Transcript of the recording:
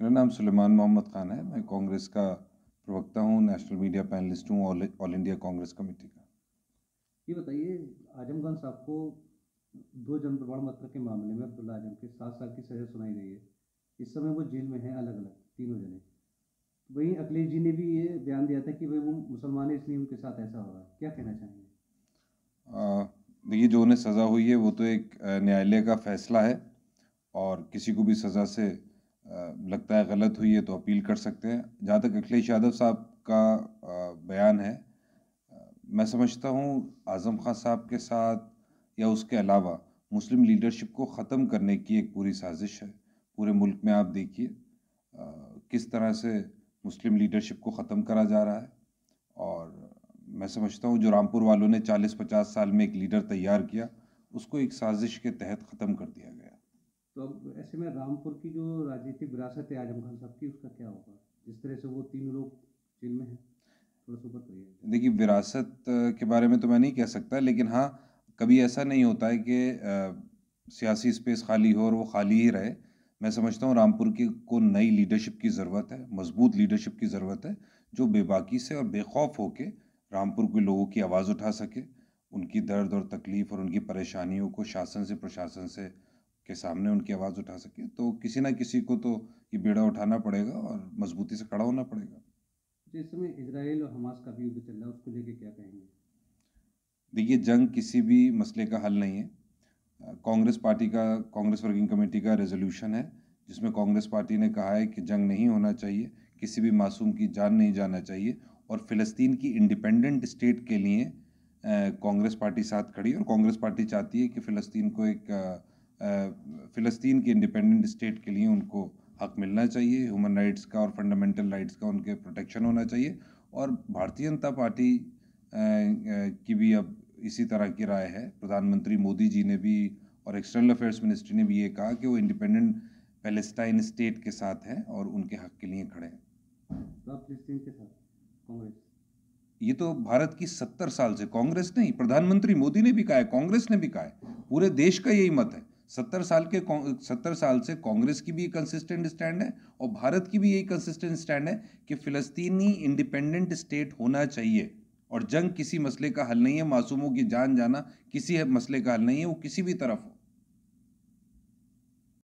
मेरा नाम सुलेमान मोहम्मद खान है। मैं कांग्रेस का प्रवक्ता हूँ, नेशनल मीडिया पैनलिस्ट हूँ, ऑल इंडिया कांग्रेस कमेटी का। ये बताइए, आजम खान साहब को 2 जन प्रमाण पत्र के मामले में अब्दुल्ला आजम के 7 साल की सज़ा सुनाई गई है। इस समय वो जेल में हैं, अलग अलग तीनों जने। वहीं अखिलेश जी ने भी ये बयान दिया था कि भाई वो मुसलमान है, इसलिए उनके साथ ऐसा हो रहा है। क्या कहना चाहेंगे? देखिए, जो उन्हें सज़ा हुई है वो तो एक न्यायालय का फैसला है, और किसी को भी सज़ा से लगता है गलत हुई है तो अपील कर सकते हैं। जहाँ तक अखिलेश यादव साहब का बयान है, मैं समझता हूँ आज़म खान साहब के साथ या उसके अलावा मुस्लिम लीडरशिप को ख़त्म करने की एक पूरी साजिश है। पूरे मुल्क में आप देखिए किस तरह से मुस्लिम लीडरशिप को ख़त्म करा जा रहा है। और मैं समझता हूँ जो रामपुर वालों ने 40-50 साल में एक लीडर तैयार किया, उसको एक साजिश के तहत ख़त्म कर दिया गया। तो अब ऐसे में रामपुर की जो राजनीतिक विरासत है आजम खान साहब की, उसका क्या होगा? जिस तरह से वो तीनों लोग जेल में हैं, थोड़ा सा ऊपर करिए। देखिए, विरासत के बारे में तो मैं नहीं कह सकता, लेकिन हाँ, कभी ऐसा नहीं होता है कि सियासी स्पेस खाली हो और वो खाली ही रहे। मैं समझता हूँ रामपुर की को नई लीडरशिप की ज़रूरत है, मजबूत लीडरशिप की ज़रूरत है, जो बेबाकी से और बेखौफ होके रामपुर के लोगों की आवाज़ उठा सके, उनकी दर्द और तकलीफ़ और उनकी परेशानियों को शासन से, प्रशासन से के सामने उनकी आवाज़ उठा सके। तो किसी ना किसी को तो ये बीड़ा उठाना पड़ेगा और मजबूती से खड़ा होना पड़ेगा। तो इस समय इसराइल और हमास का भी युद्ध चल रहा है, उसको लेके क्या कहेंगे? देखिए, जंग किसी भी मसले का हल नहीं है। कांग्रेस वर्किंग कमेटी का रेजोल्यूशन है, जिसमें कांग्रेस पार्टी ने कहा है कि जंग नहीं होना चाहिए, किसी भी मासूम की जान नहीं जाना चाहिए, और फ़िलिस्तीन की इंडिपेंडेंट स्टेट के लिए कांग्रेस पार्टी साथ खड़ी है। और कांग्रेस पार्टी चाहती है कि फ़िलिस्तीन को फ़िलिस्तीन की इंडिपेंडेंट स्टेट के लिए उनको हक मिलना चाहिए, ह्यूमन राइट्स का और फंडामेंटल राइट्स का उनके प्रोटेक्शन होना चाहिए। और भारतीय जनता पार्टी की भी अब इसी तरह की राय है। प्रधानमंत्री मोदी जी ने भी और एक्सटर्नल अफेयर्स मिनिस्ट्री ने भी ये कहा कि वो इंडिपेंडेंट पैलेस्टाइन स्टेट के साथ हैं और उनके हक के लिए खड़े हैं। तो आप फिलिस्तीन के साथ कांग्रेस? ये तो भारत की 70 साल से, कांग्रेस नहीं, प्रधानमंत्री मोदी ने भी कहा है, कांग्रेस ने भी कहा है, पूरे देश का यही मत है। 70 साल से कांग्रेस की भी कंसिस्टेंट स्टैंड है और भारत की भी यही कंसिस्टेंट स्टैंड है कि फिलिस्तीनी इंडिपेंडेंट स्टेट होना चाहिए। और जंग किसी मसले का हल नहीं है, मासूमों की जान जाना किसी मसले का हल नहीं है, वो किसी भी तरफ हो।